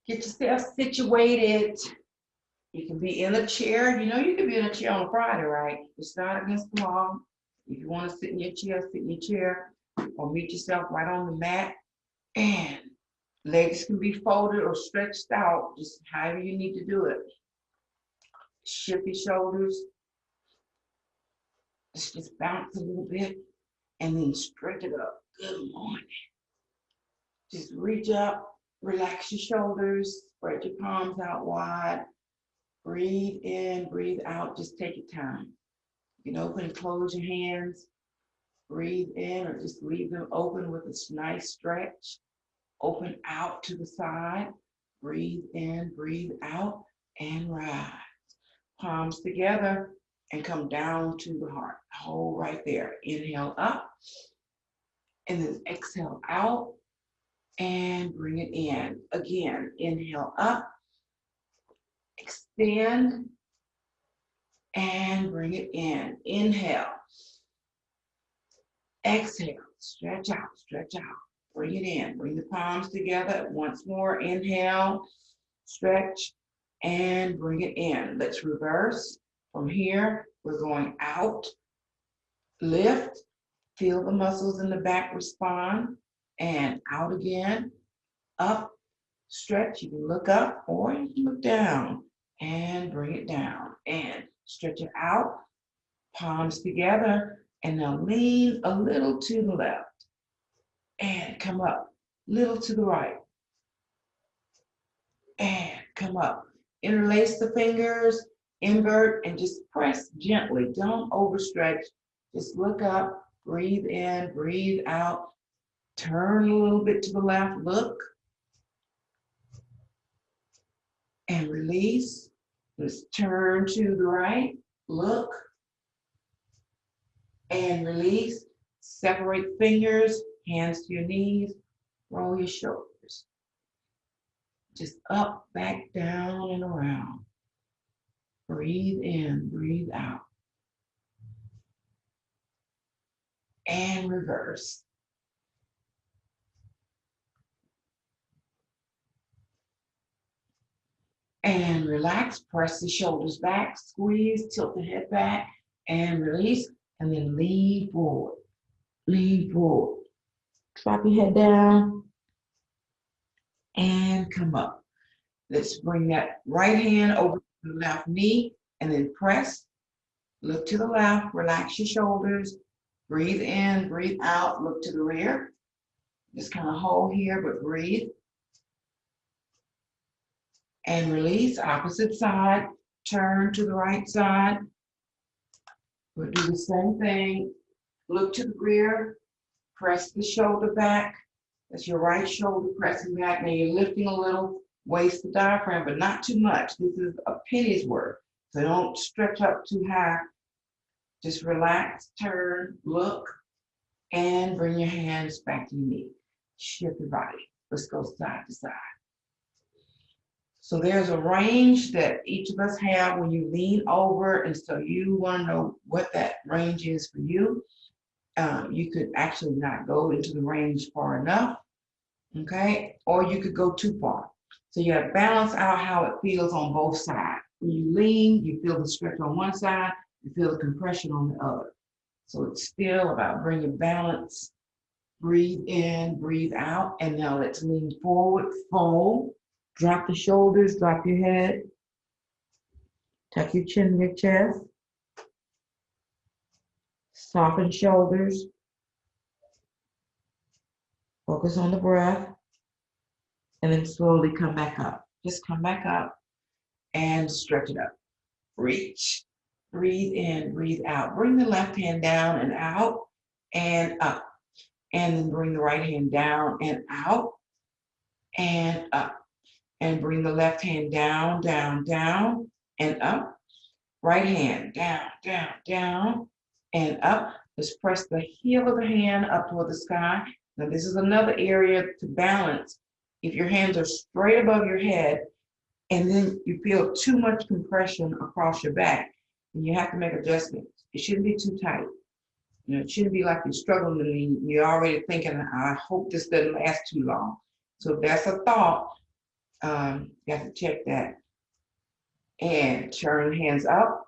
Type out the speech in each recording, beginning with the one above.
Get yourself situated. You can be in a chair. You know you can be in a chair on a Friday, right? It's not against the law. If you want to sit in your chair, sit in your chair, or meet yourself right on the mat. And legs can be folded or stretched out, just however you need to do it. Shift your shoulders. Let's just bounce a little bit and then stretch it up. Good morning. Just reach up, relax your shoulders, spread your palms out wide. Breathe in, breathe out. Just take your time. You can open and close your hands. Breathe in or just leave them open with a nice stretch. Open out to the side. Breathe in, breathe out, and rise. Palms together and come down to the heart. Hold right there. Inhale up and then exhale out and bring it in. Again, inhale up, extend, and bring it in. Inhale, exhale, stretch out, stretch out. Bring it in. Bring the palms together once more. Inhale, stretch, and bring it in. Let's reverse. From here, we're going out, lift, feel the muscles in the back respond, and out again, up, stretch. You can look up or you can look down and bring it down and stretch it out, palms together, and now lean a little to the left and come up, little to the right and come up. Interlace the fingers, invert, and just press gently. Don't overstretch. Just look up, breathe in, breathe out. Turn a little bit to the left, look, and release. Let's turn to the right, look, and release. Separate fingers, hands to your knees, roll your shoulders. Just up, back, down, and around. Breathe in, breathe out. And reverse. And relax, press the shoulders back, squeeze, tilt the head back, and release, and then lean forward. Lean forward. Drop your head down, and come up. Let's bring that right hand over to the left knee, and then press. Look to the left, relax your shoulders, breathe in, breathe out, look to the rear. Just kind of hold here, but breathe. And release, opposite side, turn to the right side. We'll do the same thing. Look to the rear, press the shoulder back. That's your right shoulder pressing back. Now you're lifting a little, waist the diaphragm, but not too much. This is a penny's worth. So don't stretch up too high. Just relax, turn, look, and bring your hands back to your knee. Shift your body. Let's go side to side. So there's a range that each of us have when you lean over, and so you want to know what that range is for you. You could actually not go into the range far enough, okay? Or you could go too far. So you have to balance out how it feels on both sides. When you lean, you feel the stretch on one side, you feel the compression on the other. So it's still about bringing balance. Breathe in, breathe out, and now let's lean forward, fold. Drop the shoulders, drop your head. Tuck your chin in your chest. Soften shoulders. Focus on the breath. And then slowly come back up. Just come back up and stretch it up. Reach. Breathe in, breathe out. Bring the left hand down and out and up. And then bring the right hand down and out and up. And bring the left hand down, down, down, and up. Right hand down, down, down, and up. Let's press the heel of the hand up toward the sky. Now this is another area to balance. If your hands are straight above your head, and then you feel too much compression across your back, and you have to make adjustments. It shouldn't be too tight. You know, it shouldn't be like you're struggling and you're already thinking, I hope this doesn't last too long. So if that's a thought, You have to check that. And turn hands up,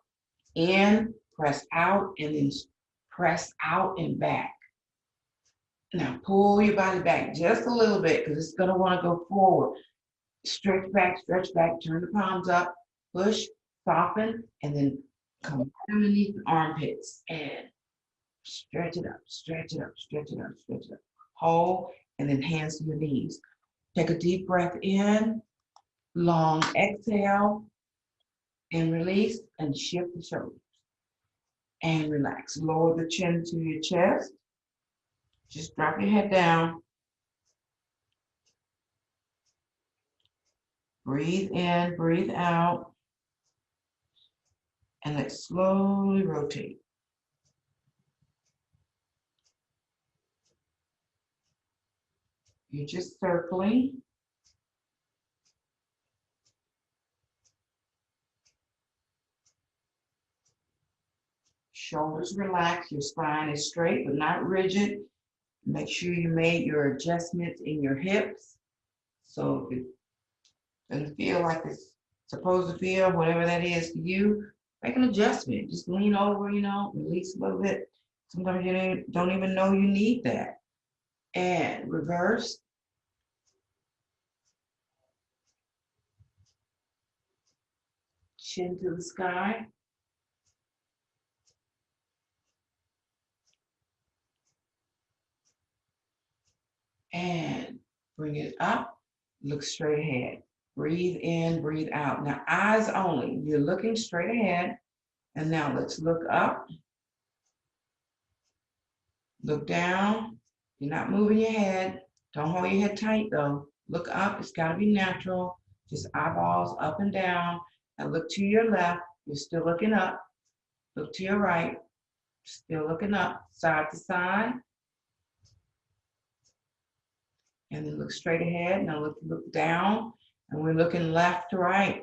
in, press out, and then press out and back. Now pull your body back just a little bit because it's going to want to go forward. Stretch back, turn the palms up, push, soften, and then come underneath the armpits and stretch it up, stretch it up, stretch it up, stretch it up. Hold, and then hands to your knees. Take a deep breath in, long exhale, and release, and shift the shoulders. And relax. Lower the chin to your chest. Just drop your head down. Breathe in, breathe out. And let's slowly rotate. You're just circling. Shoulders relaxed, your spine is straight but not rigid. Make sure you made your adjustments in your hips. So if it doesn't feel like it's supposed to feel, whatever that is to you, make an adjustment. Just lean over, release a little bit. Sometimes you don't even know you need that. And reverse. Chin to the sky. And bring it up, look straight ahead. Breathe in, breathe out. Now, eyes only. You're looking straight ahead. And now let's look up. Look down. You're not moving your head. Don't hold your head tight, though. Look up. It's got to be natural. Just eyeballs up and down. Now look to your left. You're still looking up. Look to your right. Still looking up. Side to side. And then look straight ahead. Now look down, and we're looking left to right.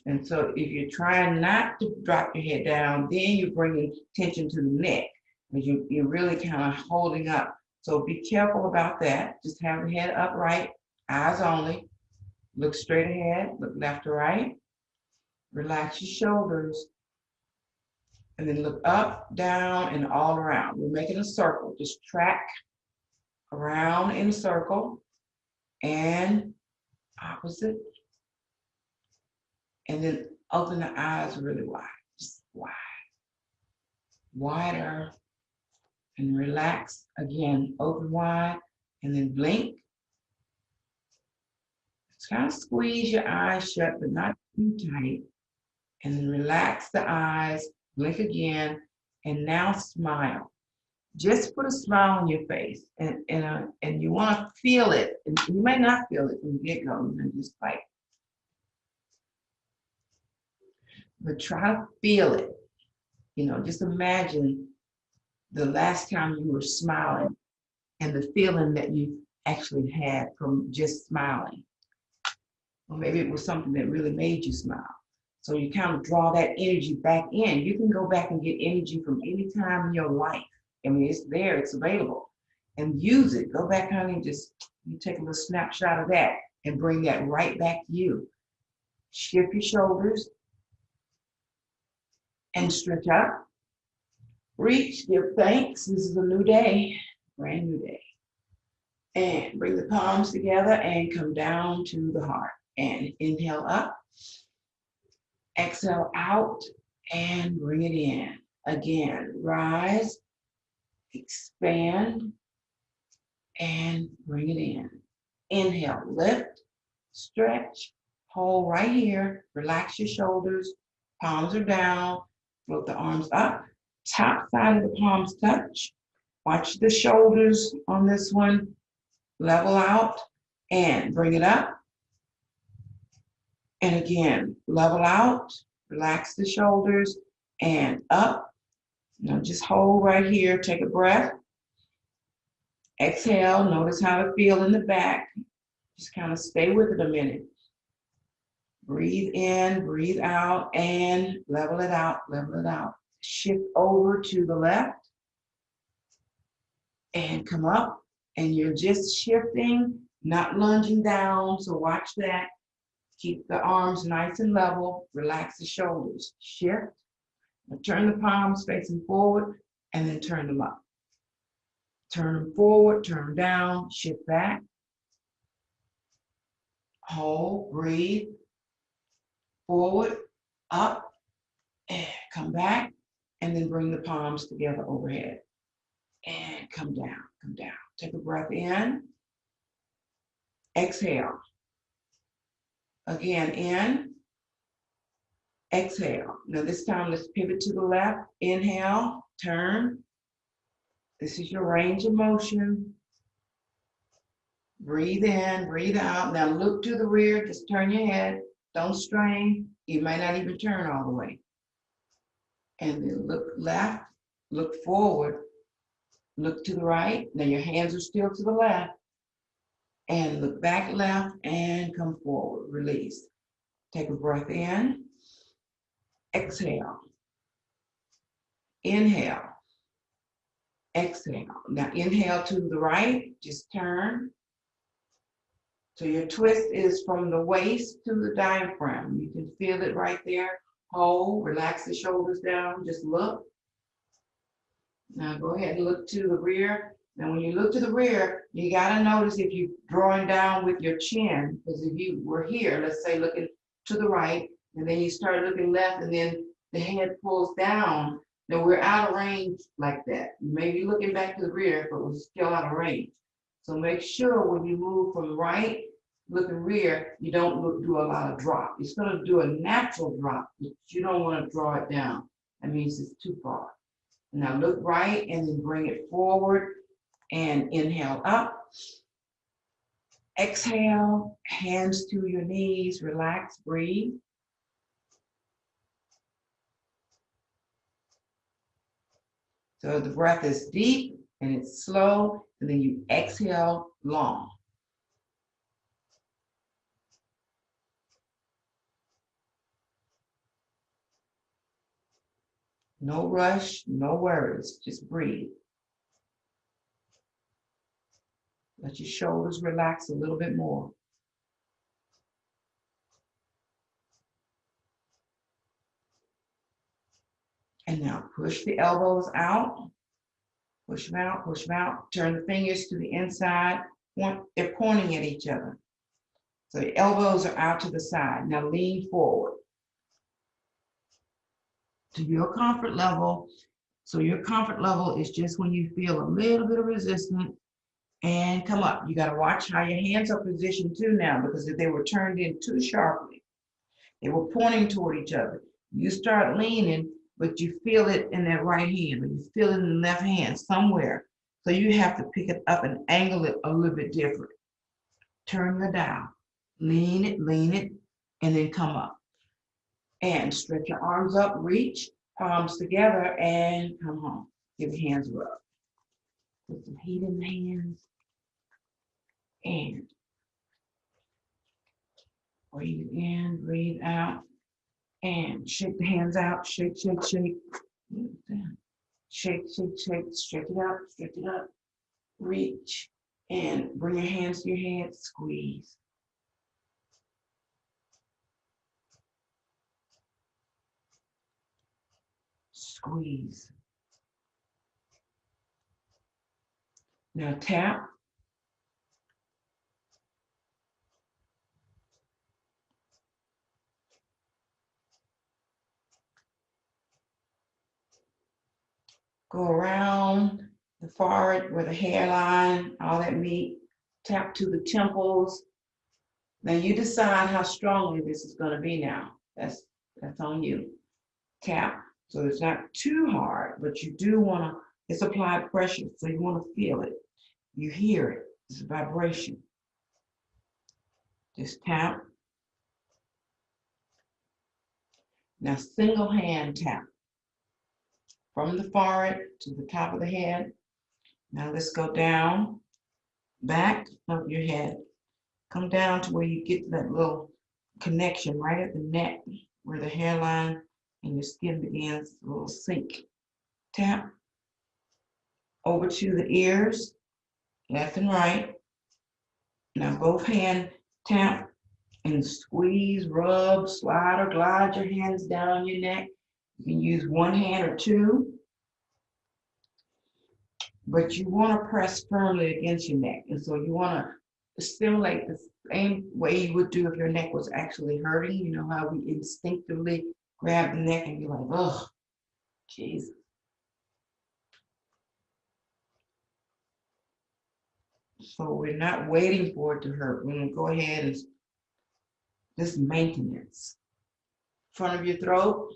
And so if you're trying not to drop your head down, then you're bringing tension to the neck, because you're really kind of holding up. So be careful about that. Just have the head upright, eyes only. Look straight ahead, look left to right. Relax your shoulders. And then look up, down, and all around. We're making a circle. Just track around in a circle and opposite. And then open the eyes really wide, just wide. Wider. And relax. Again, open wide and then blink. Just kind of squeeze your eyes shut, but not too tight. And then relax the eyes, blink again, and now smile. Just put a smile on your face, and you want to feel it. And you may not feel it from the get-go, just like, but try to feel it. Just imagine the last time you were smiling and the feeling that you actually had from just smiling. Or maybe it was something that really made you smile. So you kind of draw that energy back in. You can go back and get energy from any time in your life. I mean, it's there, it's available. And use it. Go back, honey, you take a little snapshot of that and bring that right back to you. Shift your shoulders and stretch up. Reach, give thanks. This is a new day, brand new day. And bring the palms together and come down to the heart. And inhale up. Exhale out and bring it in. Again, rise. Expand and bring it in. Inhale, lift, stretch, hold right here. Relax your shoulders. Palms are down. Float the arms up. Top side of the palms touch. Watch the shoulders on this one. Level out and bring it up. And again, level out. Relax the shoulders and up. Now just hold right here. Take a breath. Exhale. Notice how it feels in the back. Just kind of stay with it a minute. Breathe in, breathe out, and level it out, level it out. Shift over to the left and come up. And you're just shifting not lunging down, so watch that. Keep the arms nice and level. Relax the shoulders. Shift. Turn the palms facing forward and then turn them up. Turn them forward, turn them down, shift back. Hold, breathe. Forward, up, and come back. And then bring the palms together overhead. And come down, come down. Take a breath in. Exhale. Again, in. Exhale. Now this time, let's pivot to the left. Inhale, turn. This is your range of motion. Breathe in, breathe out. Now look to the rear, just turn your head. Don't strain. You might not even turn all the way. And then look left, look forward, look to the right. Now your hands are still to the left. And look back left and come forward, release. Take a breath in. Exhale. Inhale. Exhale. Now inhale to the right, just turn. So your twist is from the waist to the diaphragm. You can feel it right there. Hold, relax the shoulders down, just look. Now go ahead and look to the rear. Now when you look to the rear, you gotta notice if you're drawing down with your chin, because if you were here, let's say looking to the right, and then you start looking left, and then the head pulls down, then we're out of range like that. You may be looking back to the rear, but we're still out of range. So make sure when you move from right, looking rear, you don't do a lot of drop. It's gonna do a natural drop, but you don't wanna draw it down. That means it's too far. Now look right and then bring it forward and inhale up. Exhale, hands to your knees, relax, breathe. So the breath is deep and it's slow, and then you exhale long. No rush, no worries, just breathe. Let your shoulders relax a little bit more. And now push the elbows out. Push them out, push them out. Turn the fingers to the inside. They're pointing at each other. So the elbows are out to the side. Now lean forward to your comfort level. So your comfort level is just when you feel a little bit of resistance, and come up. You got to watch how your hands are positioned too now, because if they were turned in too sharply, they were pointing toward each other. You start leaning, but you feel it in that right hand, or you feel it in the left hand somewhere. So you have to pick it up and angle it a little bit different. Turn your dial, lean it, and then come up. And stretch your arms up, reach, palms together, and come home. Give your hands a rub. Put some heat in the hands. And breathe in, breathe out, and shake the hands out, shake, shake, shake. Shake, shake, shake, stretch it up, reach, and bring your hands to your head, squeeze. Squeeze. Now tap. Go around the forehead where the hairline, all that meat. Tap to the temples. Now you decide how strongly this is going to be now. That's on you. Tap. So it's not too hard, but you do want to, it's applied pressure, so you want to feel it. You hear it. It's a vibration. Just tap. Now single hand tap. From the forehead to the top of the head. Now let's go down, back of your head. Come down to where you get that little connection right at the neck, where the hairline and your skin begins, a little sink. Tap. Over to the ears, left and right. Now both hand tap and squeeze, rub, slide, or glide your hands down your neck. You can use one hand or two, but you want to press firmly against your neck. And so you want to stimulate the same way you would do if your neck was actually hurting. You know how we instinctively grab the neck and you're like, oh, Jesus. So we're not waiting for it to hurt. We're going to go ahead and just maintenance. Front of your throat.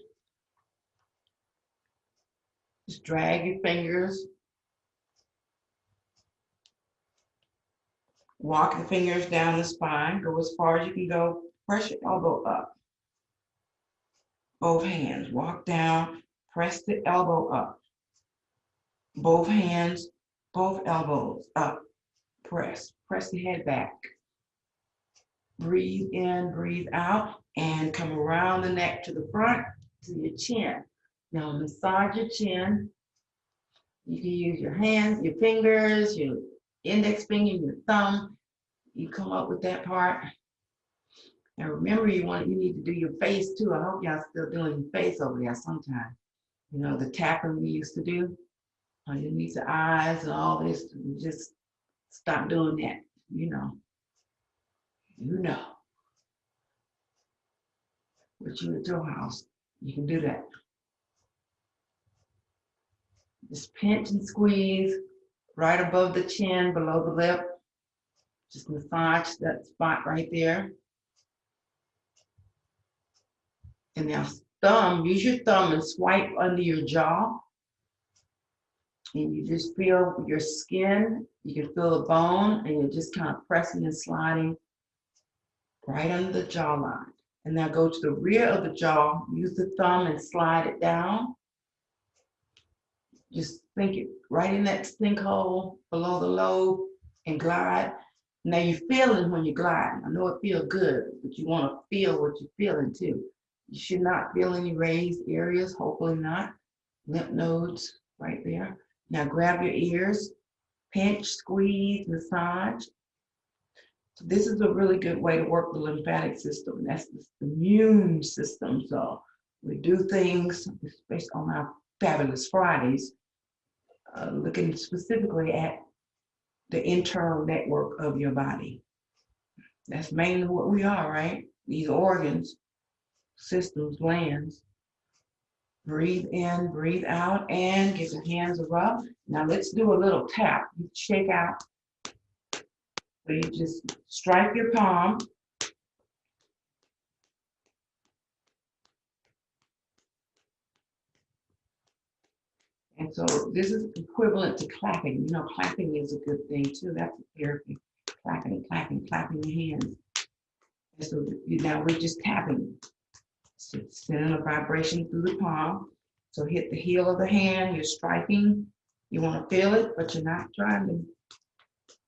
Just drag your fingers. Walk the fingers down the spine. Go as far as you can go. Press your elbow up. Both hands. Walk down. Press the elbow up. Both hands, both elbows up. Press. Press the head back. Breathe in, breathe out, and come around the neck to the front to your chin. Now massage your chin. You can use your hands, your fingers, your index finger, your thumb. You come up with that part. And remember, you need to do your face too. I hope y'all still doing your face over there sometime. You know, the tapping we used to do underneath the eyes and all this. Just stop doing that. You know. But you at your house, you can do that. Just pinch and squeeze right above the chin, below the lip. Just massage that spot right there. And now use your thumb and swipe under your jaw. And you just feel your skin, you can feel the bone, and you're just kind of pressing and sliding right under the jawline. And now go to the rear of the jaw, use the thumb and slide it down. Just sink it right in that sinkhole below the lobe and glide. Now you're feeling when you glide. I know it feels good, but you want to feel what you're feeling too. You should not feel any raised areas, hopefully not. Lymph nodes right there. Now grab your ears, pinch, squeeze, massage. So this is a really good way to work the lymphatic system. That's the immune system. So we do things, especially on our Fabulous Fridays, looking specifically at the internal network of your body. That's mainly what we are, right? These organs, systems, glands. Breathe in, breathe out, and give your hands a rub. Now let's do a little tap. You shake out. So you just strike your palm. And so this is equivalent to clapping. You know, clapping is a good thing too. That's a therapy. Clapping, clapping, clapping your hands. And so now we're just tapping. So sending a vibration through the palm. So hit the heel of the hand, you're striking. You want to feel it, but you're not trying to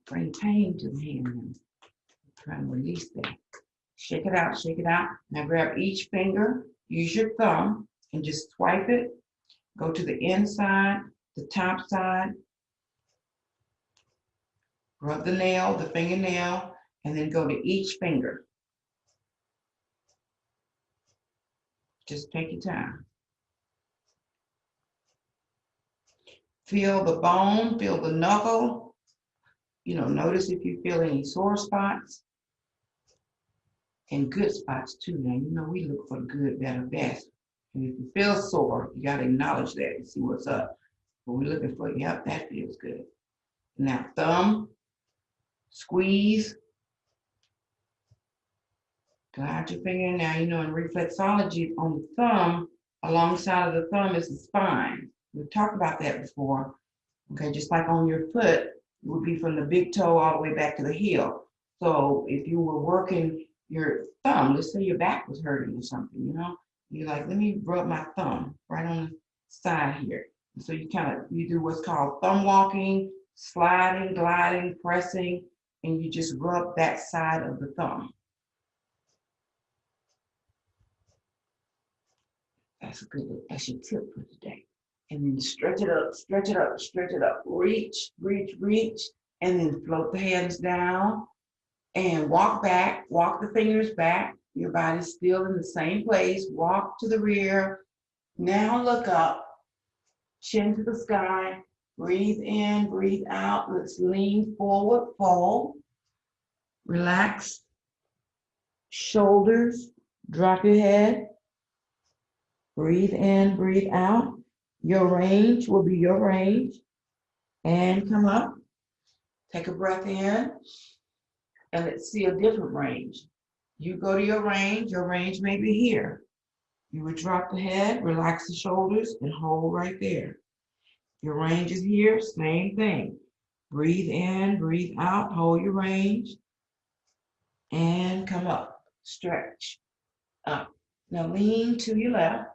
bring pain to the hand. You're trying to release that. Shake it out, shake it out. Now grab each finger, use your thumb, and just swipe it. Go to the inside, the top side. Rub the nail, the fingernail, and then go to each finger. Just take your time. Feel the bone, feel the knuckle. You know, notice if you feel any sore spots and good spots too. Now, you know, we look for the good, better, best. And if you feel sore, you got to acknowledge that and see what's up. But we're looking for, yep, that feels good. Now, thumb, squeeze. Glide your finger. Now, you know, in reflexology, on the thumb, alongside of the thumb is the spine. We've talked about that before. Okay, just like on your foot, it would be from the big toe all the way back to the heel. So if you were working your thumb, let's say your back was hurting or something, you know, you're like, let me rub my thumb right on the side here. And so you do what's called thumb walking, sliding, gliding, pressing, and you just rub that side of the thumb. That's your tip for today. And then stretch it up, stretch it up, stretch it up. Reach, reach, reach, and then float the hands down. And walk back, walk the fingers back. Your body's still in the same place. Walk to the rear. Now look up, chin to the sky. Breathe in, breathe out. Let's lean forward, fold. Relax shoulders, drop your head. Breathe in, breathe out. Your range will be your range. And come up. Take a breath in. And let's see a different range. You go to your range may be here. You would drop the head, relax the shoulders, and hold right there. Your range is here, same thing. Breathe in, breathe out, hold your range, and come up. Stretch up. Now lean to your left,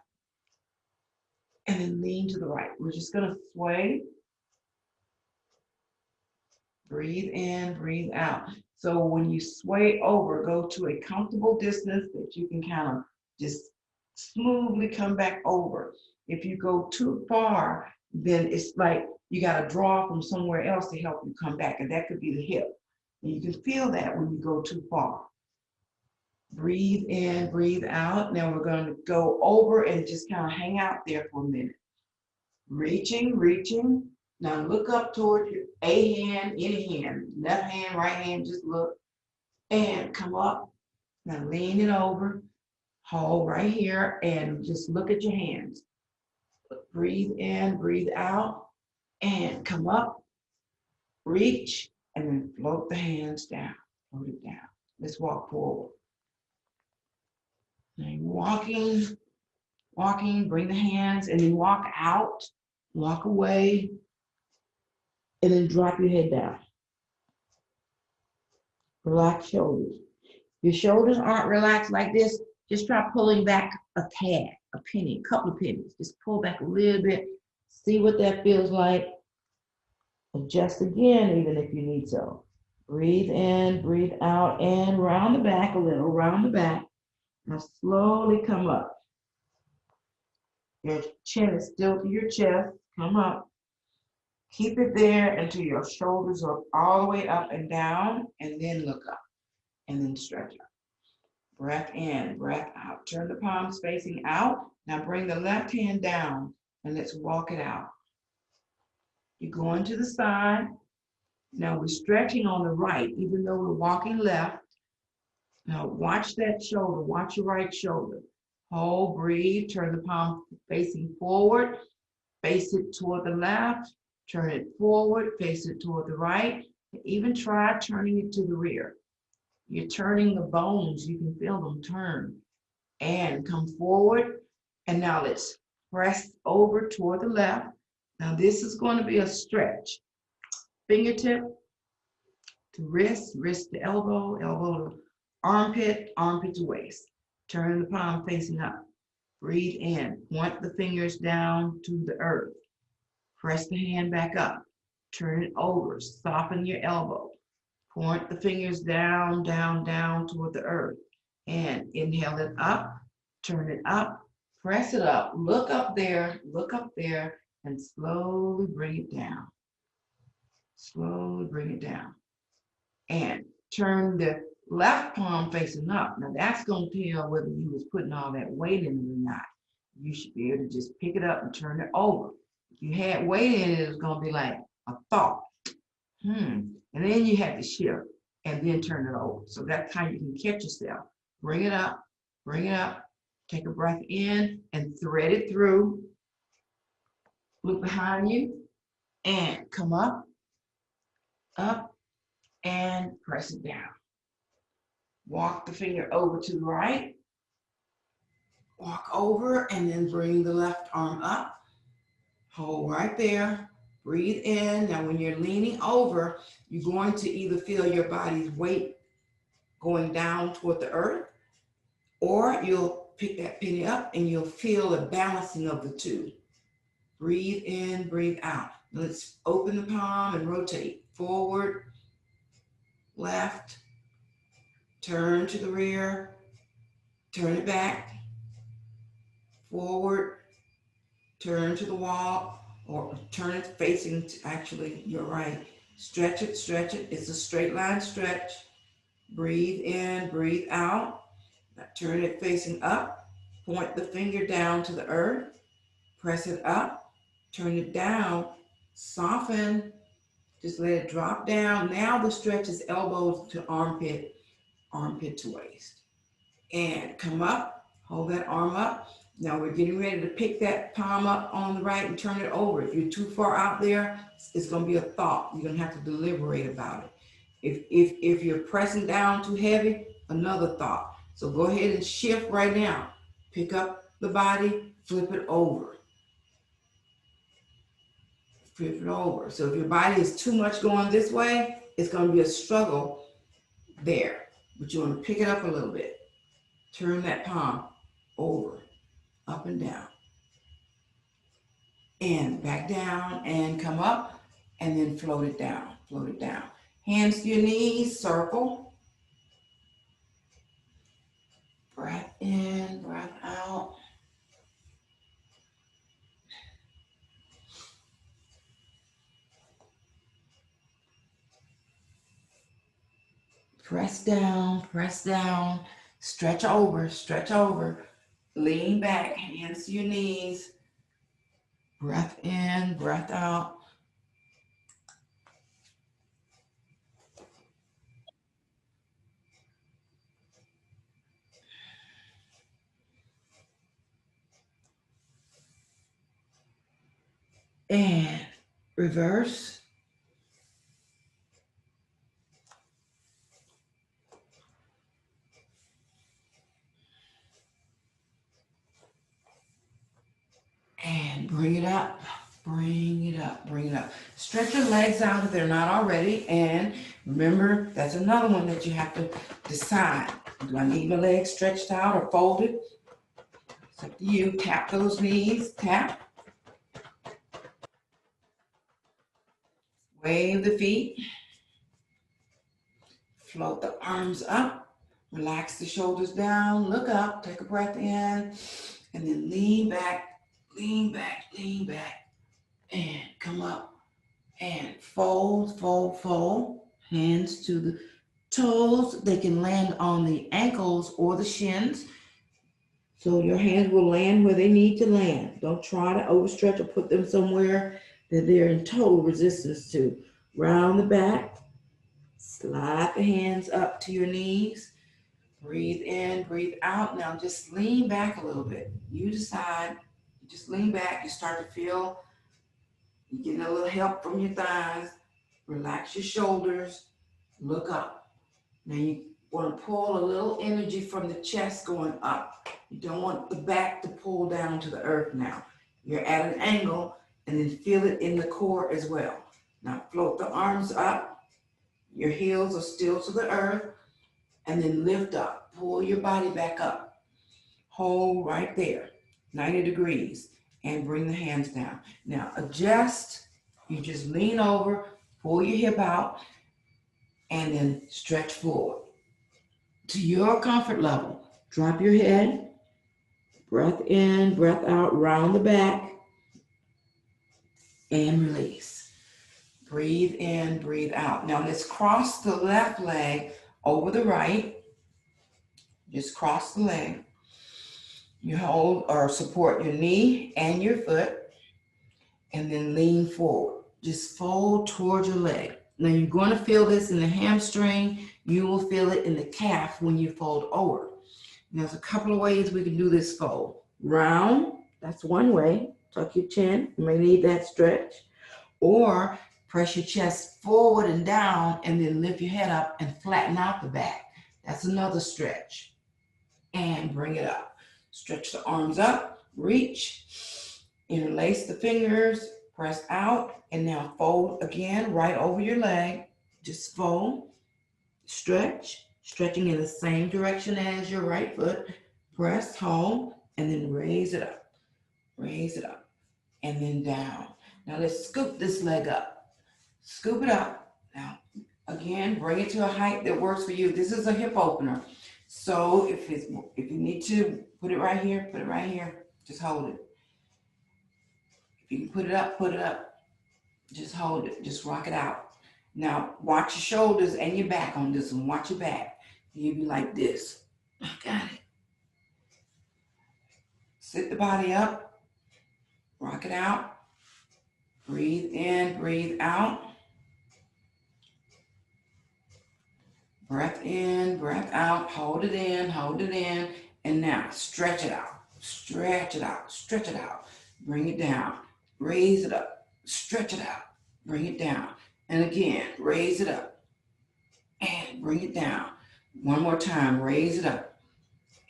and then lean to the right. We're just gonna sway. Breathe in, breathe out. So when you sway over, go to a comfortable distance that you can kind of just smoothly come back over. If you go too far, then it's like you got to draw from somewhere else to help you come back, and that could be the hip. And you can feel that when you go too far. Breathe in, breathe out. Now we're going to go over and just kind of hang out there for a minute. Reaching, reaching. Now look up toward your a hand, any hand, left hand, right hand, just look and come up. Now lean it over, hold right here and just look at your hands. Breathe in, breathe out and come up, reach and then float the hands down, float it down. Let's walk forward. Now walking, walking, bring the hands and then walk out, walk away and then drop your head down. Relax shoulders. Your shoulders aren't relaxed like this. Just try pulling back a tad, a penny, a couple of pennies. Just pull back a little bit. See what that feels like. Adjust again, even if you need so. Breathe in, breathe out, and round the back a little, round the back. Now slowly come up. Your chin is still to your chest. Come up. Keep it there until your shoulders are all the way up and down, and then look up, and then stretch up. Breath in, breath out. Turn the palms facing out. Now bring the left hand down, and let's walk it out. You're going to the side. Now we're stretching on the right, even though we're walking left. Now watch that shoulder, watch your right shoulder. Hold, breathe, turn the palm facing forward, face it toward the left, turn it forward, face it toward the right, even try turning it to the rear. You're turning the bones, you can feel them turn. And come forward, and now let's press over toward the left. Now this is going to be a stretch. Fingertip to wrist, wrist to elbow, elbow to armpit, armpit to waist. Turn the palm facing up. Breathe in. Point the fingers down to the earth. Press the hand back up. Turn it over. Soften your elbow. Point the fingers down, down, down toward the earth. And inhale it up. Turn it up. Press it up. Look up there, and slowly bring it down. Slowly bring it down. And turn the left palm facing up. Now that's going to tell whether you was putting all that weight in it or not. You should be able to just pick it up and turn it over. If you had weight in it, it was going to be like a thought. And then you have to shift and then turn it over. So that's how you can catch yourself. Bring it up, take a breath in and thread it through. Look behind you and come up, and press it down. Walk the finger over to the right. Walk over and then bring the left arm up. Hold right there. Breathe in. Now when you're leaning over, you're going to either feel your body's weight going down toward the earth, or you'll pick that penny up and you'll feel a balancing of the two. Breathe in, breathe out. Let's open the palm and rotate. Forward, left, turn to the rear, turn it back, forward, turn to the wall, or turn it facing to actually your right. Stretch it, it's a straight line stretch. Breathe in, breathe out. Now turn it facing up. Point the finger down to the earth. Press it up. Turn it down. Soften. Just let it drop down. Now the stretch is elbows to armpit, armpit to waist. And come up. Hold that arm up. Now we're getting ready to pick that palm up on the right and turn it over. If you're too far out there, it's going to be a thought. You're going to have to deliberate about it. If you're pressing down too heavy, another thought. So go ahead and shift right now. Pick up the body, flip it over. Flip it over. So if your body is too much going this way, it's going to be a struggle there. But you want to pick it up a little bit. Turn that palm over, up and down. And back down and come up and then float it down, float it down. Hands to your knees, circle. Breath in, breath out. Press down, stretch over, lean back, hands to your knees. Breath in, breath out. And reverse. And bring it up, bring it up, bring it up. Stretch your legs out if they're not already. And remember, that's another one that you have to decide. Do I need my legs stretched out or folded? It's up to you. Tap those knees, tap. Wave the feet. Float the arms up. Relax the shoulders down. Look up, take a breath in, and then lean back, lean back, lean back, and come up. And fold, fold, fold. Hands to the toes. They can land on the ankles or the shins. So your hands will land where they need to land. Don't try to overstretch or put them somewhere that they're in total resistance to. Round the back. Slide the hands up to your knees. Breathe in, breathe out. Now just lean back a little bit. You decide. Just lean back. You start to feel you're getting a little help from your thighs. Relax your shoulders. Look up. Now you want to pull a little energy from the chest going up. You don't want the back to pull down to the earth now. You're at an angle and then feel it in the core as well. Now float the arms up. Your heels are still to the earth and then lift up. Pull your body back up. Hold right there, 90 degrees, and bring the hands down. Now adjust. You just lean over, pull your hip out, and then stretch forward. To your comfort level, drop your head, breath in, breath out, round the back, and release. Breathe in, breathe out. Now let's cross the left leg over the right. Just cross the leg. You hold or support your knee and your foot, and then lean forward. Just fold towards your leg. Now you're going to feel this in the hamstring. You will feel it in the calf when you fold over. And there's a couple of ways we can do this fold. Round, that's one way. Tuck your chin. You may need that stretch. Or press your chest forward and down and then lift your head up and flatten out the back. That's another stretch. And bring it up. Stretch the arms up, reach, interlace the fingers, press out, and now fold again right over your leg. Just fold, stretch, stretching in the same direction as your right foot. Press, hold, and then raise it up, and then down. Now let's scoop this leg up. Scoop it up. Now, again, bring it to a height that works for you. This is a hip opener. So if you need to put it right here, put it right here. Just hold it. If you can put it up, put it up. Just hold it. Just rock it out. Now watch your shoulders and your back on this one. Watch your back. You'd be like this. Got it. Sit the body up, rock it out, breathe in, breathe out. Breath in, breath out, hold it in, and now stretch it out, stretch it out, stretch it out. Bring it down, raise it up, stretch it out, bring it down. And again, raise it up and bring it down. One more time, raise it up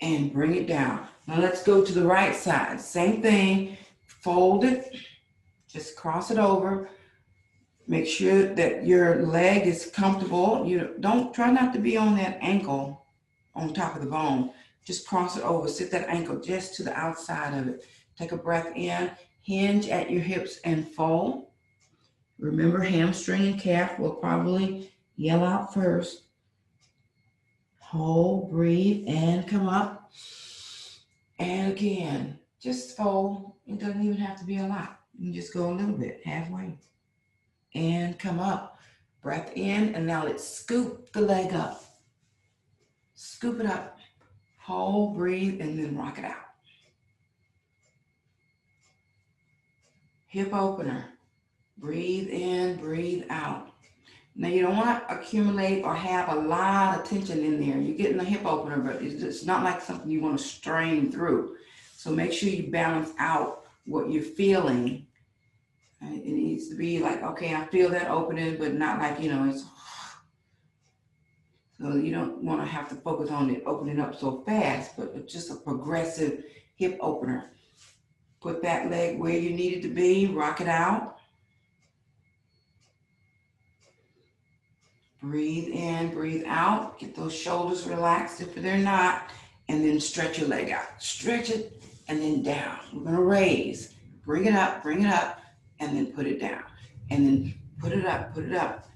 and bring it down. Now let's go to the right side. Same thing, fold it, just cross it over. Make sure that your leg is comfortable. You don't try not to be on that ankle on top of the bone. Just cross it over. Sit that ankle just to the outside of it. Take a breath in. Hinge at your hips and fold. Remember, hamstring and calf will probably yell out first. Hold, breathe, and come up. And again, just fold. It doesn't even have to be a lot. You can just go a little bit, halfway. And come up. Breath in, and now let's scoop the leg up. Scoop it up. Hold, breathe, and then rock it out. Hip opener. Breathe in, breathe out. Now you don't want to accumulate or have a lot of tension in there. You're getting a hip opener, but it's not like something you want to strain through. So make sure you balance out what you're feeling. It needs to be like, okay, I feel that opening, but not like, it's, so you don't want to have to focus on it opening up so fast, but it's just a progressive hip opener. Put that leg where you need it to be, rock it out. Breathe in, breathe out. Get those shoulders relaxed if they're not, and then stretch your leg out. Stretch it, and then down. We're going to raise. Bring it up, and then put it down. And then put it up,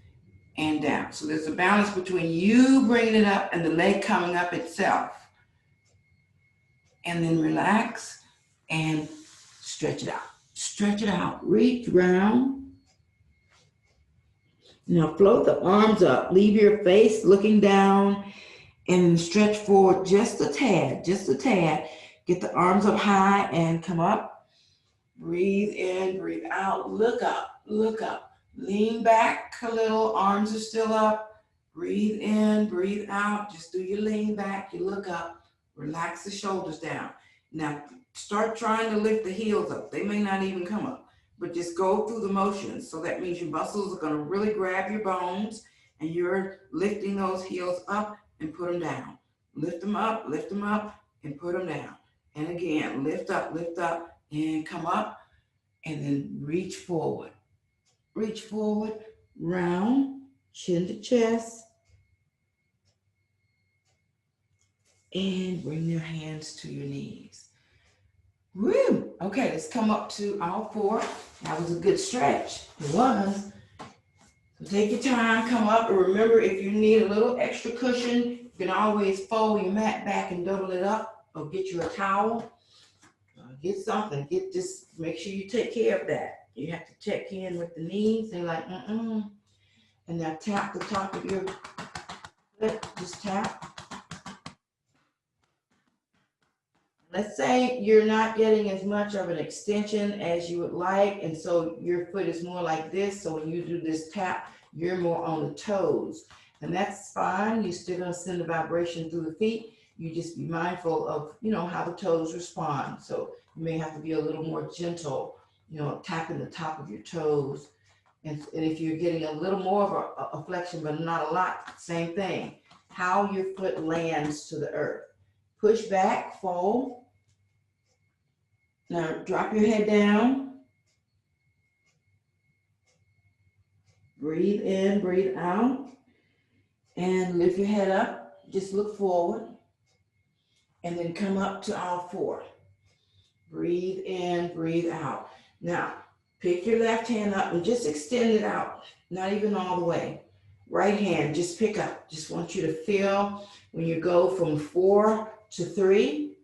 and down. So there's a balance between you bringing it up and the leg coming up itself. And then relax and stretch it out. Stretch it out. Reach round. Now float the arms up. Leave your face looking down and stretch forward just a tad, Get the arms up high and come up. Breathe in, breathe out. Look up. Lean back a little. Arms are still up. Breathe in, breathe out. Just do your lean back. You look up. Relax the shoulders down. Now start trying to lift the heels up. They may not even come up, but just go through the motions. So that means your muscles are going to really grab your bones, and you're lifting those heels up and put them down. Lift them up, and put them down. And again, lift up, and come up, and then reach forward. Reach forward, round, chin to chest, and bring your hands to your knees. Woo! Okay, let's come up to all four. That was a good stretch. It was. So take your time, come up, and remember, if you need a little extra cushion, you can always fold your mat back and double it up, or get you a towel. Get something. Make sure you take care of that. You have to check in with the knees. They're like, and now tap the top of your foot. Just tap. Let's say you're not getting as much of an extension as you would like, and so your foot is more like this. So when you do this tap, you're more on the toes. And that's fine. You're still going to send the vibration through the feet. You just be mindful of, how the toes respond. So you may have to be a little more gentle, tapping the top of your toes. And if you're getting a little more of a flexion, but not a lot, same thing. How your foot lands to the earth. Push back, fold. Now drop your head down. Breathe in, breathe out. And lift your head up. Just look forward. And then come up to all four. Breathe in, breathe out. Now, pick your left hand up and just extend it out. Not even all the way. Right hand, just pick up. Just want you to feel when you go from 4 to 3,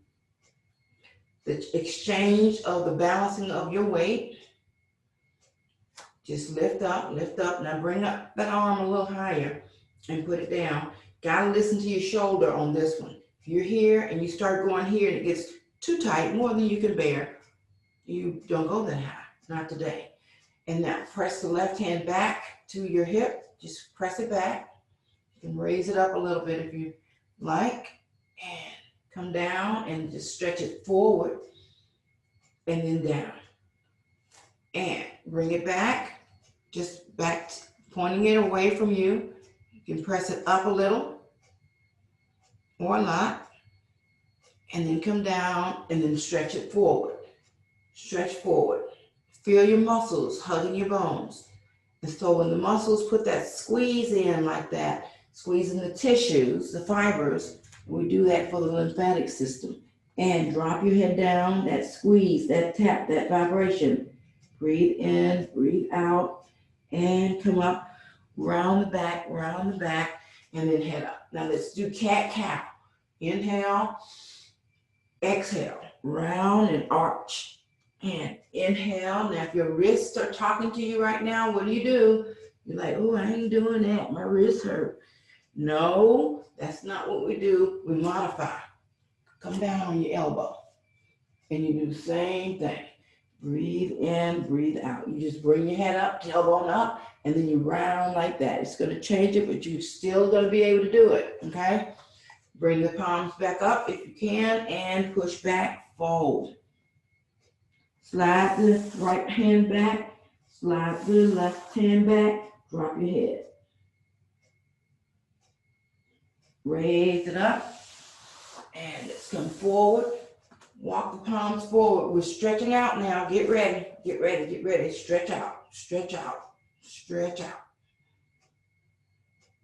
the exchange of the balancing of your weight. Just lift up. Now bring up that arm a little higher and put it down. Gotta listen to your shoulder on this one. If you're here and you start going here and it gets too tight, more than you can bear, you don't go that high, not today. And now press the left hand back to your hip. Just press it back. You can raise it up a little bit if you like. And come down and just stretch it forward and then down. And bring it back, just back, pointing it away from you. You can press it up a little or a lot. And then come down and then stretch it forward. Stretch forward. Feel your muscles hugging your bones. And so when the muscles put that squeeze in like that, squeezing the tissues, the fibers, we do that for the lymphatic system. And drop your head down, that squeeze, that tap, that vibration. Breathe in, breathe out, and come up, round the back, and then head up. Now let's do cat-cow. Inhale, exhale, round and arch. And inhale. Now, if your wrists are talking to you right now, what do? You're like, oh, I ain't doing that. My wrists hurt. No, that's not what we do. We modify. Come down on your elbow. And you do the same thing. Breathe in, breathe out. You just bring your head up, tailbone up, and then you round like that. It's going to change it, but you're still going to be able to do it, okay? Bring the palms back up if you can, and push back, fold. Slide the right hand back, slide the left hand back, drop your head. Raise it up, and let's come forward. Walk the palms forward. We're stretching out now. Get ready, get ready, get ready. Stretch out, stretch out, stretch out.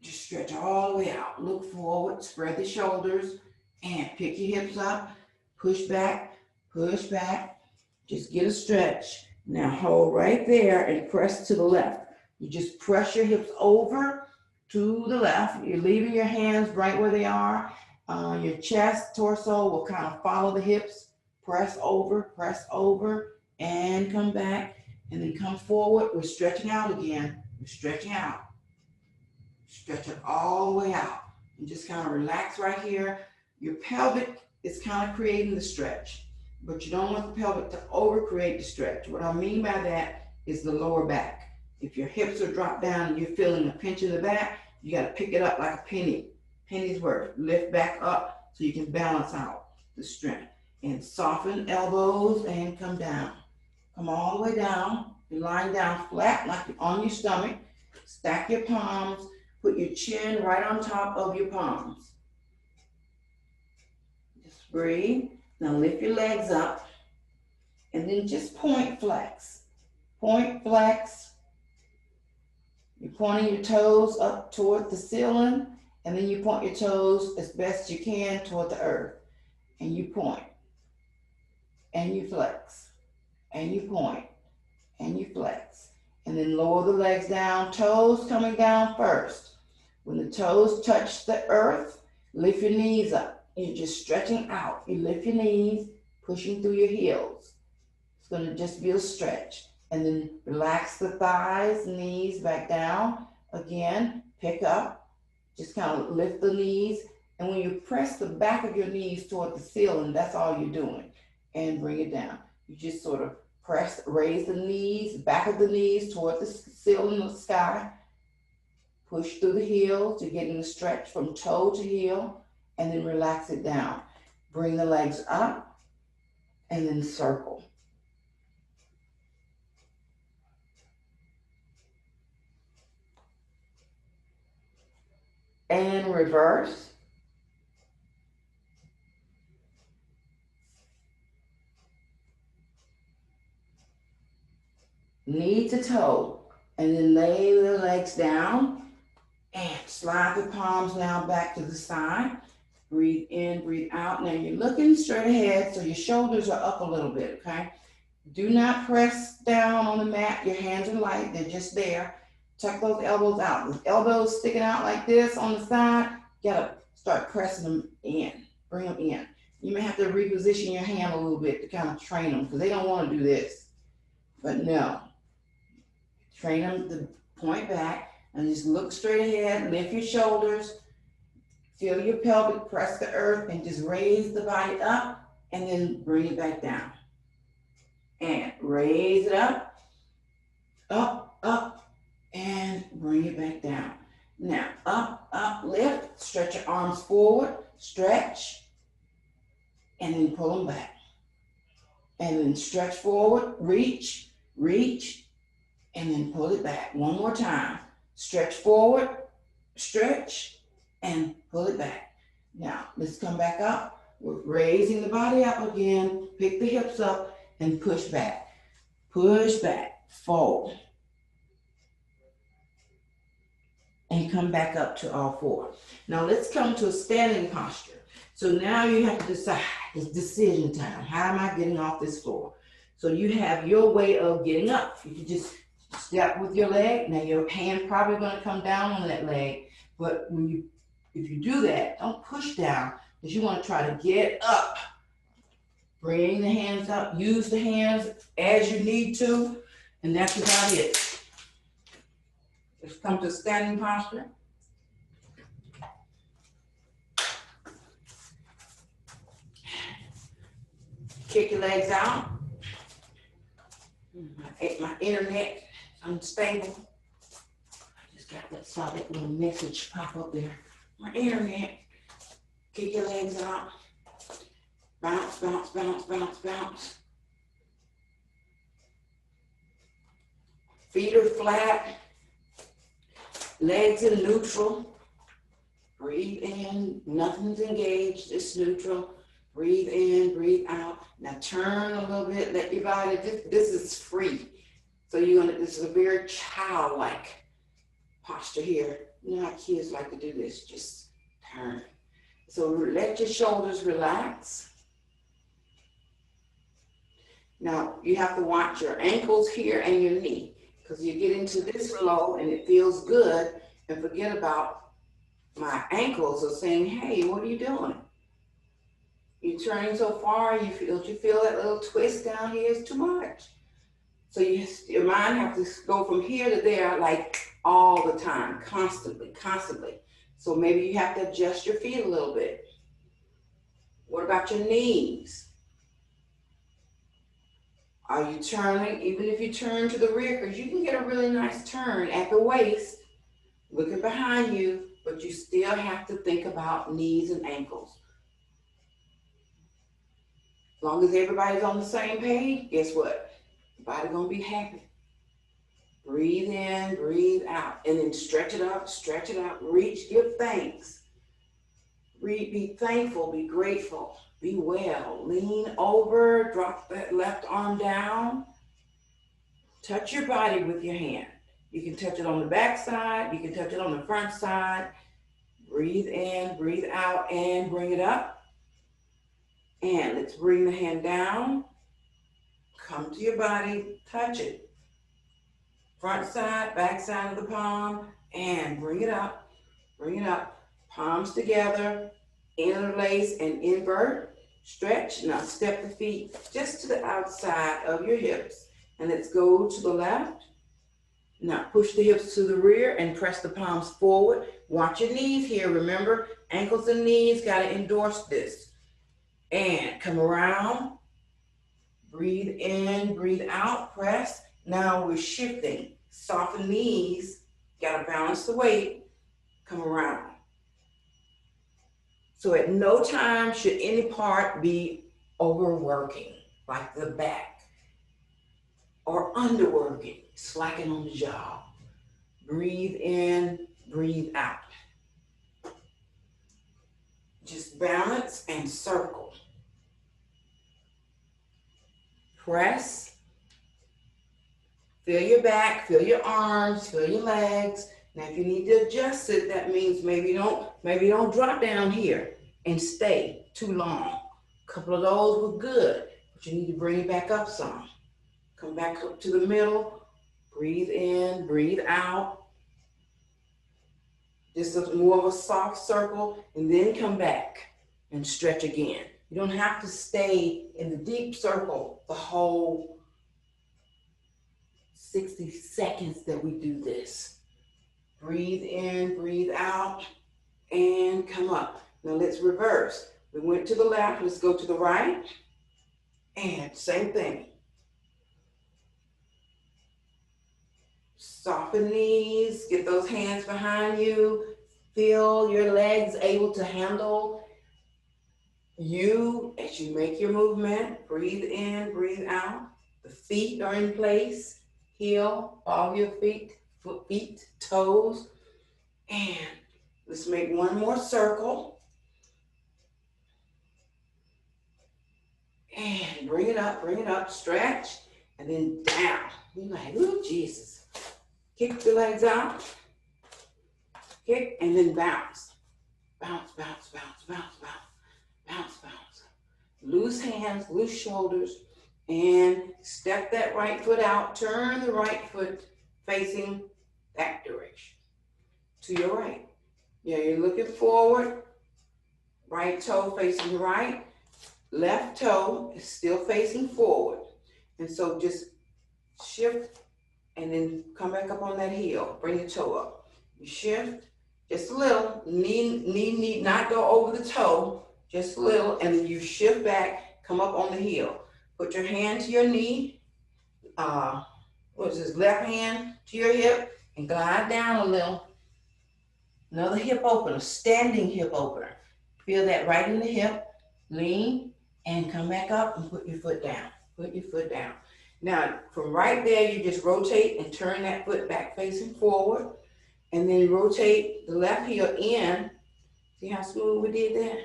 Just stretch all the way out. Look forward, spread the shoulders, and pick your hips up. Push back, push back. Just get a stretch. Now hold right there and press to the left. You just press your hips over to the left. You're leaving your hands right where they are. Your chest, torso will kind of follow the hips. Press over, and come back. And then come forward. We're stretching out again. We're stretching out. Stretch it all the way out. And just kind of relax right here. Your pelvic is kind of creating the stretch. But you don't want the pelvic to overcreate the stretch. What I mean by that is the lower back. If your hips are dropped down and you're feeling a pinch in the back, you got to pick it up like a penny's worth. Lift back up so you can balance out the strength. And soften elbows and come down. Come all the way down. You're lying down flat like you're on your stomach. Stack your palms. Put your chin right on top of your palms. Just breathe. Now lift your legs up and then just point flex. Point flex. You're pointing your toes up toward the ceiling, and then you point your toes as best you can toward the earth. And you point. And you flex. And you point. And you flex. And then lower the legs down, toes coming down first. When the toes touch the earth, lift your knees up. You're just stretching out. You lift your knees, pushing through your heels. It's going to just be a stretch. And then relax the thighs, knees back down. Again, pick up. Just kind of lift the knees. And when you press the back of your knees toward the ceiling, that's all you're doing. And bring it down. You just sort of press, raise the knees, back of the knees toward the ceiling of the sky. Push through the heels. You're getting the stretch from toe to heel. And then relax it down. Bring the legs up and then circle. And reverse. Knee to toe. And then lay the legs down and slide the palms now back to the side. Breathe in, breathe out. Now you're looking straight ahead, so your shoulders are up a little bit, okay? Do not press down on the mat. Your hands are light, they're just there. Tuck those elbows out. With elbows sticking out like this on the side, you gotta start pressing them in. Bring them in. You may have to reposition your hand a little bit to kind of train them, because they don't want to do this. But no. Train them to point back and just look straight ahead, lift your shoulders, Feel your pelvic, press the earth, and just raise the body up, and then bring it back down. And raise it up, up, and bring it back down. Now, up, lift, stretch your arms forward, stretch, and then pull them back. And then stretch forward, reach, and then pull it back. One more time. Stretch forward, stretch, and pull it back. Now, let's come back up. We're raising the body up again. Pick the hips up and push back. Push back, fold. And come back up to all four. Now let's come to a standing posture. So now you have to decide, it's decision time. How am I getting off this floor? So you have your way of getting up. You can just step with your leg. Now your hand probably gonna come down on that leg, but if you do that, don't push down, because you wanna try to get up. Bring the hands up, use the hands as you need to, and that's about it. Let's come to standing posture. Kick your legs out. My internet is unstable. I just saw that little message pop up there. My internet. Kick your legs out. Bounce, bounce, bounce, bounce, bounce. Feet are flat. Legs in neutral. Breathe in. Nothing's engaged. It's neutral. Breathe in, breathe out. Now turn a little bit. Let your body. This is free. So this is a very childlike posture here. You know how kids like to do this. Just turn. So let your shoulders relax. Now you have to watch your ankles here and your knee, because you get into this flow and it feels good, and forget about my ankles are saying, hey, what are you doing? You're turning so far, don't you feel that little twist down here is too much? So your mind has to go from here to there like all the time, constantly. So maybe you have to adjust your feet a little bit. What about your knees? Are you turning? Even if you turn to the rear, because you can get a really nice turn at the waist, looking behind you, but you still have to think about knees and ankles. As long as everybody's on the same page, guess what? The body gonna be happy. Breathe in, breathe out, and then stretch it up, reach, give thanks. Be thankful, be grateful, be well. Lean over, drop that left arm down. Touch your body with your hand. You can touch it on the back side, you can touch it on the front side. Breathe in, breathe out, and bring it up. And let's bring the hand down. Come to your body, touch it. Front side, back side of the palm, and bring it up. Palms together, interlace and invert. Stretch. Now step the feet just to the outside of your hips. And let's go to the left. Now push the hips to the rear and press the palms forward. Watch your knees here. Remember, ankles and knees got to endorse this. And come around. Breathe in, breathe out, press. Now we're shifting. Soften knees. Got to balance the weight. Come around. So at no time should any part be overworking, like the back, or underworking, slacking on the jaw. Breathe in, breathe out. Just balance and circle. Press. Feel your back, feel your arms, feel your legs. Now, if you need to adjust it, that means maybe don't drop down here and stay too long. A couple of those were good, but you need to bring it back up some. Come back up to the middle. Breathe in, breathe out. Just more of a soft circle, and then come back and stretch again. You don't have to stay in the deep circle the whole 60 seconds that we do this. Breathe in, breathe out, and come up. Now let's reverse. We went to the left, let's go to the right, and same thing. Soften knees, get those hands behind you. Feel your legs able to handle you as you make your movement. Breathe in, breathe out. The feet are in place. Heel, all your feet, toes. And let's make one more circle. And bring it up, stretch, and then down. You're like, oh, Jesus. Kick the legs out. Kick, and then bounce. Bounce, bounce, bounce, bounce, bounce, bounce, bounce. Loose hands, loose shoulders, and step that right foot out. Turn the right foot facing that direction. To your right. Yeah, you're looking forward. Right toe facing right. Left toe is still facing forward. And so just shift and then come back up on that heel. Bring your toe up. You shift just a little. Knee need not go over the toe. Just a little. And then you shift back, come up on the heel. Put your hand to your knee. What is this? Left hand to your hip and glide down a little. Another hip opener, standing hip opener. Feel that right in the hip. Lean and come back up and put your foot down. Put your foot down. Now, from right there, you just rotate and turn that foot back facing forward. And then rotate the left heel in. See how smooth we did that?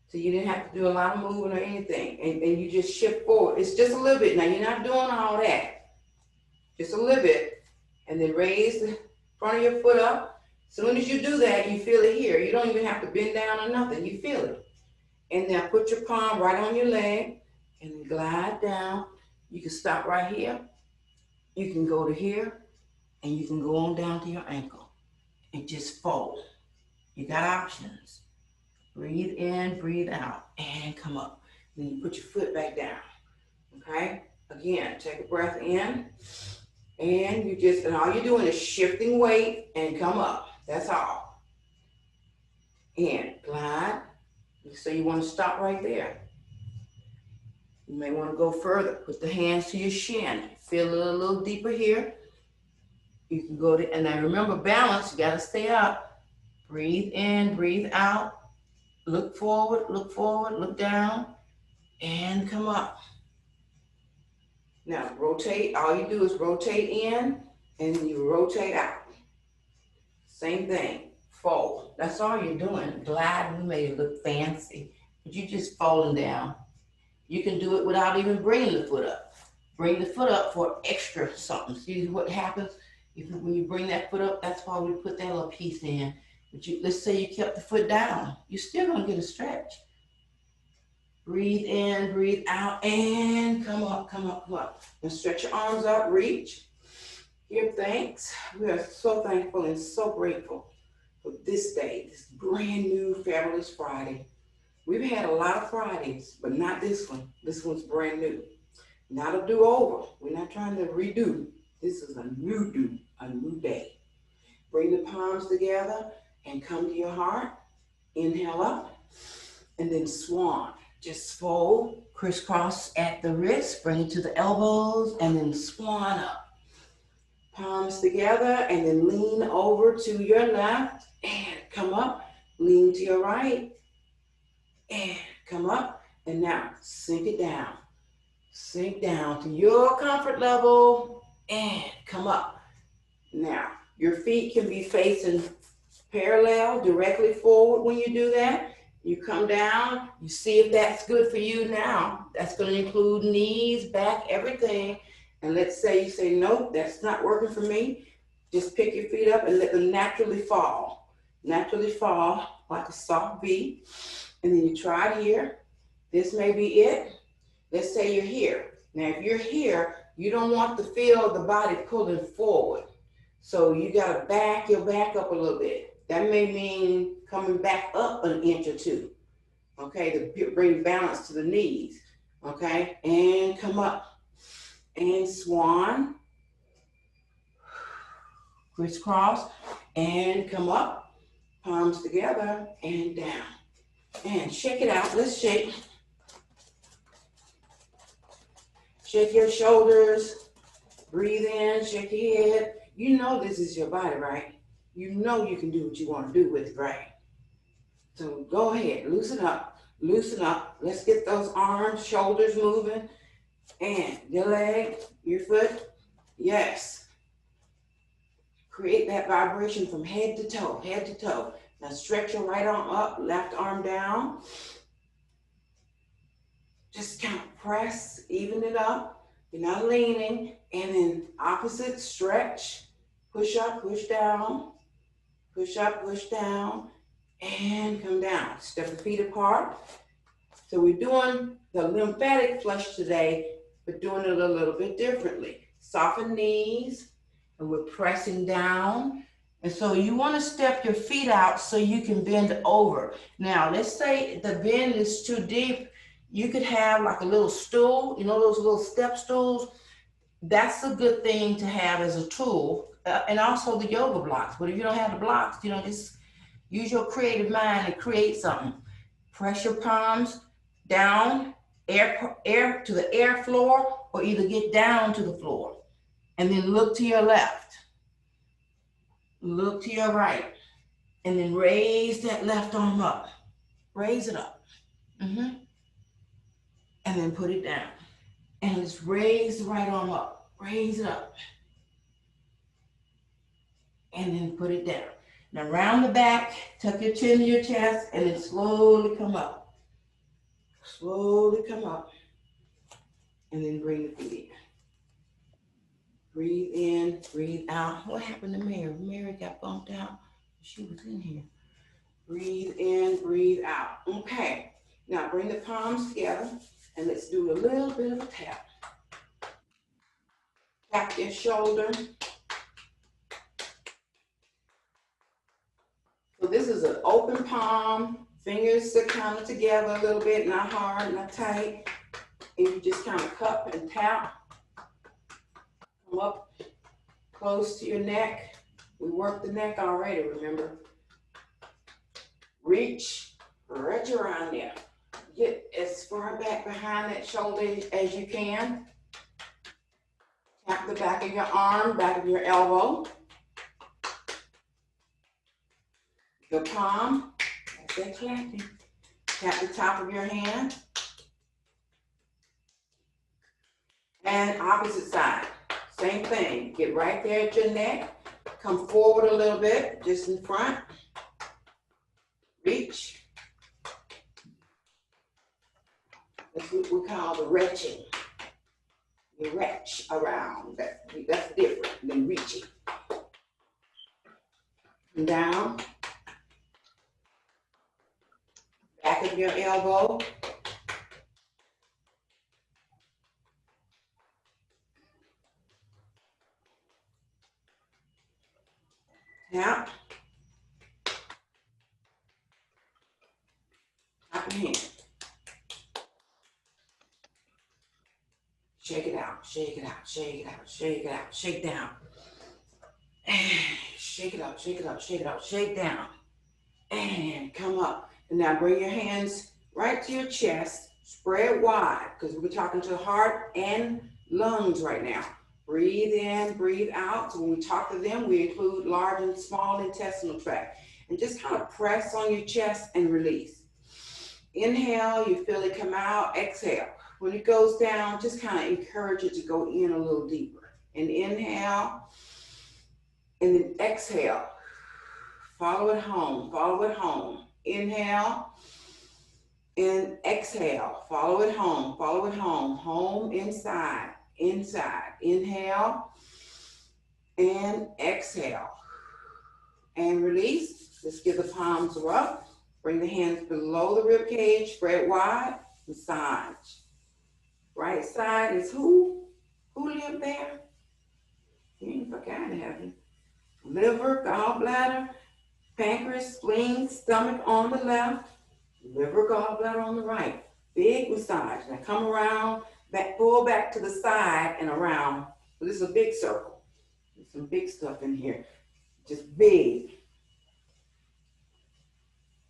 So you didn't have to do a lot of moving or anything. And you just shift forward. It's just a little bit. Now, you're not doing all that. Just a little bit. And then raise the front of your foot up. As soon as you do that, you feel it here. You don't even have to bend down or nothing. You feel it. And now put your palm right on your leg and then glide down. You can stop right here. You can go to here. And you can go on down to your ankle and just fold. You got options. Breathe in, breathe out, and come up. Then you put your foot back down, okay? Again, take a breath in, and all you're doing is shifting weight and come up. That's all. And glide. So you want to stop right there. You may want to go further. Put the hands to your shin. Feel it a little deeper here. You can go to, and now remember balance, you gotta stay up. Breathe in, breathe out. Look forward, look down, and come up. Now rotate, all you do is rotate in, and then you rotate out. Same thing, fold. That's all you're doing. Glide, we made it look fancy, but you're just folding down. You can do it without even bringing the foot up. Bring the foot up for extra something. See what happens? When you bring that foot up, that's why we put that little piece in. But let's say you kept the foot down. You're still gonna get a stretch. Breathe in, breathe out, and come up, come up, come up. And stretch your arms up, reach. Give thanks. We are so thankful and so grateful for this day, this brand new Fabulous Friday. We've had a lot of Fridays, but not this one. This one's brand new. Not a do-over. We're not trying to redo. This is a new day. Bring the palms together and come to your heart. Inhale up and then swan. Just fold, crisscross at the wrist, bring it to the elbows and then swan up. Palms together and then lean over to your left and come up. Lean to your right and come up. And now sink it down. Sink down to your comfort level and come up. Now, your feet can be facing parallel, directly forward when you do that. You come down, you see if that's good for you now. That's going to include knees, back, everything. And let's say you say, nope, that's not working for me. Just pick your feet up and let them naturally fall. Naturally fall like a soft V. And then you try it here. This may be it. Let's say you're here. Now, if you're here, you don't want to feel the body pulling forward. So you got to back your back up a little bit. That may mean coming back up an inch or two, okay, to bring balance to the knees, okay? And come up and swan, crisscross, and come up. Palms together and down. And shake it out. Let's shake. Shake your shoulders. Breathe in, shake your head. You know this is your body, right? You know you can do what you want to do with it, right? So go ahead, loosen up, loosen up. Let's get those arms, shoulders moving. And your leg, your foot. Yes. Create that vibration from head to toe, head to toe. Now stretch your right arm up, left arm down. Just kind of press, even it up. You're not leaning. And then opposite, stretch, push up, push down, push up, push down, and come down. Step the feet apart. So we're doing the lymphatic flush today, but doing it a little bit differently. Soften knees, and we're pressing down. And so you want to step your feet out so you can bend over. Now, let's say the bend is too deep. You could have like a little stool, you know, those little step stools. That's a good thing to have as a tool, and also the yoga blocks. But if you don't have the blocks, you know, just use your creative mind and create something. Press your palms down, air to the air floor, or either get down to the floor. And then look to your left. Look to your right. And then raise that left arm up. Raise it up. And then put it down. And let's raise the right arm up. Raise it up. And then put it down. Now round the back, tuck your chin to your chest, and then slowly come up. Slowly come up. And then bring the feet in. Breathe in, breathe out. What happened to Mary? Mary got bumped out. She was in here. Breathe in, breathe out. Okay. Now bring the palms together, and let's do a little bit of a tap. Tap your shoulder. So this is an open palm. Fingers are kind of together a little bit, not hard, not tight. And you just kind of cup and tap. Come up close to your neck. We worked the neck already, remember? Reach right around there. Get as far back behind that shoulder as you can. Tap the back of your arm, back of your elbow. Your palm, that's that clapping. Tap the top of your hand. And opposite side, same thing. Get right there at your neck. Come forward a little bit, just in front. Reach. That's what we call the retching. You retch around. That's different than reaching. And down. Back of your elbow. Tap. Tap your hand. Shake it out, shake it out, shake it out, shake it out, shake down. And shake it up, shake it up, shake it up, shake down. And come up. And now bring your hands right to your chest, spread wide, because we're talking to the heart and lungs right now. Breathe in, breathe out. So when we talk to them, we include large and small intestinal tract. And just kind of press on your chest and release. Inhale, you feel it come out. Exhale. When it goes down, just kind of encourage it to go in a little deeper. And inhale, and then exhale. Follow it home, follow it home. Inhale, and exhale. Follow it home, follow it home. Home, inside, inside. Inhale, and exhale. And release. Let's give the palms up. Bring the hands below the rib cage, spread wide, massage. Right side is who? Who lived there? You ain't forgot it, have you? Liver, gallbladder, pancreas, spleen, stomach on the left, liver, gallbladder on the right. Big massage. Now come around, back, pull back to the side and around. This is a big circle. There's some big stuff in here. Just big.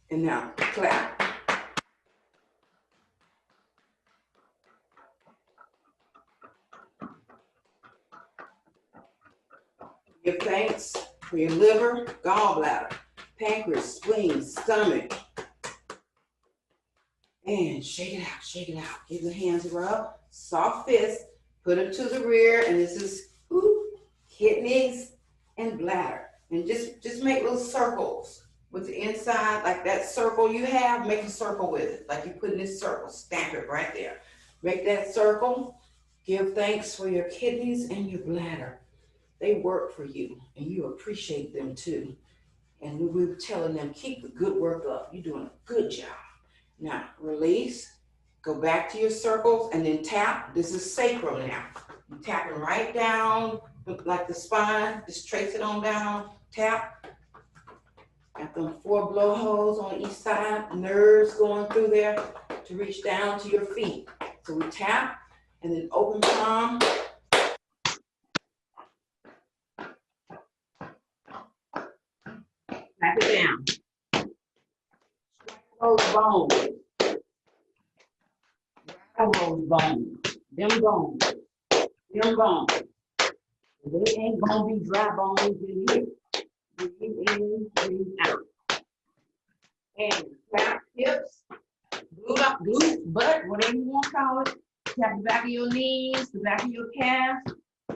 And now clap. Give thanks for your liver, gallbladder, pancreas, spleen, stomach. And shake it out, shake it out. Give the hands a rub, soft fist, put them to the rear, and this is kidneys and bladder. And just make little circles with the inside, like that circle you have, make a circle with it. Like you put in this circle, stamp it right there. Make that circle. Give thanks for your kidneys and your bladder. They work for you, and you appreciate them too. And we were telling them, keep the good work up. You're doing a good job. Now, release. Go back to your circles and then tap. This is sacral now. You're tapping right down, like the spine. Just trace it on down. Tap. Got them 4 blowholes on each side. Nerves going through there to reach down to your feet. So we tap and then open palm. Tap it down. Those bones. Rattle those bones. Them bones. Them bones. They ain't gonna be dry bones in here. Breathe in, breathe out. And clap hips. Glute up, glute, butt, whatever you want to call it. Tap the back of your knees, the back of your calves.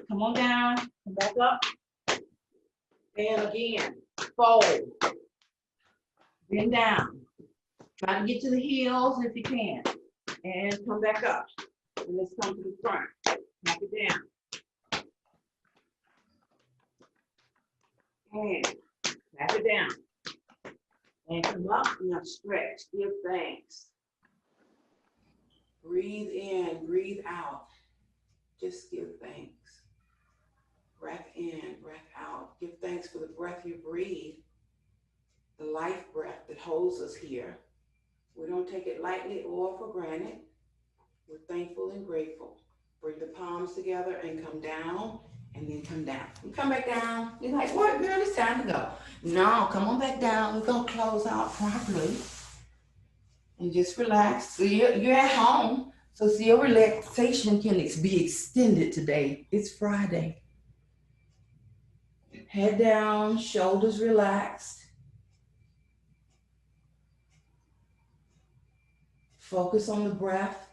Come on down, come back up. And again, fold. Bend down. Try to get to the heels if you can. And come back up. And let's come to the front. Tap it down. And tap it down. And come up, now stretch, give thanks. Breathe in, breathe out. Just give thanks. Breath in, breath out. Give thanks for the breath you breathe, the life breath that holds us here. We don't take it lightly or for granted. We're thankful and grateful. Bring the palms together and come down, and then come down. You come back down. You're like, what, girl, it's time to go. No, come on back down. We're going to close out properly. And just relax. So you're at home. So your relaxation can be extended today. It's Friday. Head down, shoulders relaxed. Focus on the breath,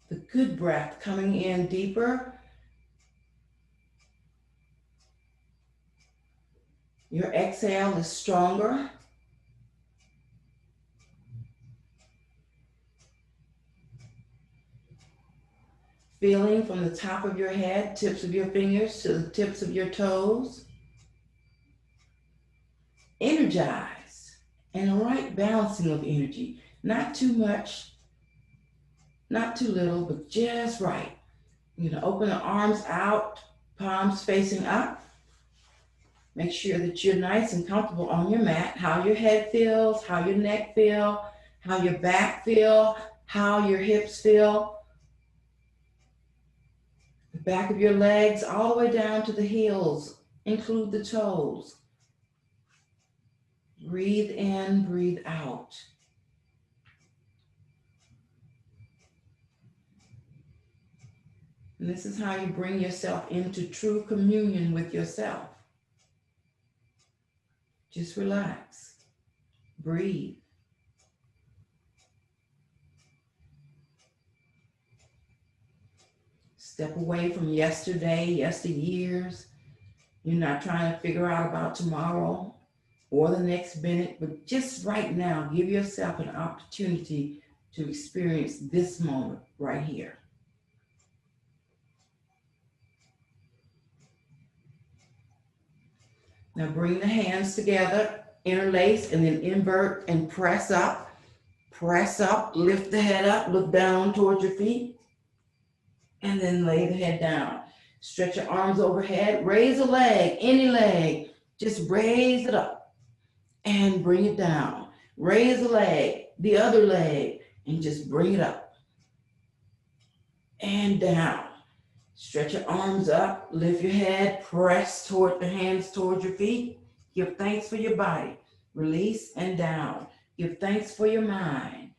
the good breath coming in deeper. Your exhale is stronger. Feeling from the top of your head, tips of your fingers to the tips of your toes. Energized and a right balancing of energy. Not too much, not too little, but just right. You're gonna open the arms out, palms facing up. Make sure that you're nice and comfortable on your mat. How your head feels, how your neck feel, how your back feel, how your hips feel. The back of your legs all the way down to the heels. Include the toes. Breathe in, breathe out. And this is how you bring yourself into true communion with yourself. Just relax. Breathe. Step away from yesterday, yesteryears. You're not trying to figure out about tomorrow or the next minute, but just right now, give yourself an opportunity to experience this moment right here. Now bring the hands together, interlace, and then invert and press up. Press up, lift the head up, look down towards your feet, and then lay the head down. Stretch your arms overhead, raise a leg, any leg, just raise it up and bring it down. Raise a leg, the other leg, and just bring it up and down. Stretch your arms up, lift your head, press toward the hands towards your feet. Give thanks for your body. Release and down. Give thanks for your mind.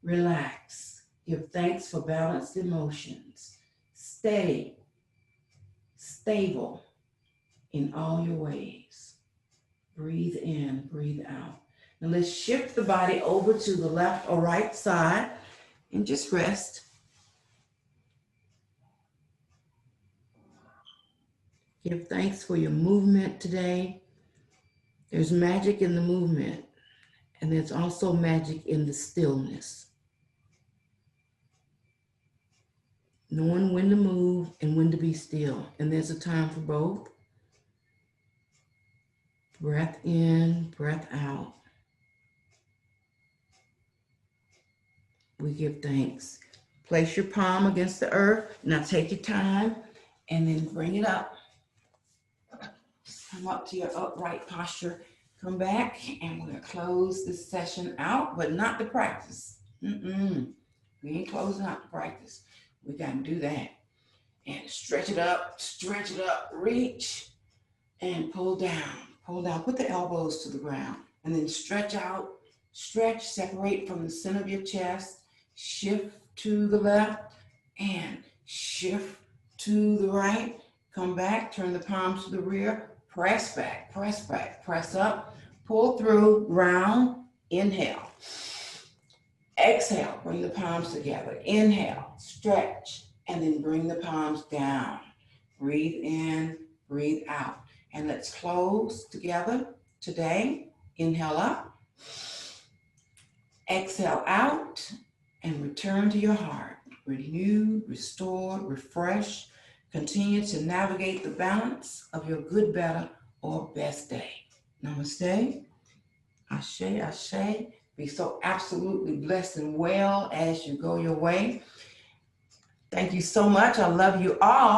Relax. Give thanks for balanced emotions. Steady, stable in all your ways. Breathe in, breathe out. Now let's shift the body over to the left or right side and just rest. Give thanks for your movement today. There's magic in the movement, and there's also magic in the stillness. Knowing when to move and when to be still. And there's a time for both. Breath in, breath out. We give thanks. Place your palm against the earth. Now take your time and then bring it up. Come up to your upright posture. Come back and we're going to close this session out, but not the practice. We ain't closing out the practice. We got to do that. And stretch it up, reach and pull down. Pull down, put the elbows to the ground and then stretch out, stretch, separate from the center of your chest, shift to the left and shift to the right. Come back, turn the palms to the rear, press back, press up, pull through, round, inhale. Exhale, bring the palms together. Inhale, stretch, and then bring the palms down. Breathe in, breathe out. And let's close together today. Inhale up, exhale out, and return to your heart. Renewed, restored, refreshed. Continue to navigate the balance of your good, better, or best day. Namaste. Ashe, ashe. Be so absolutely blessed and well as you go your way. Thank you so much. I love you all.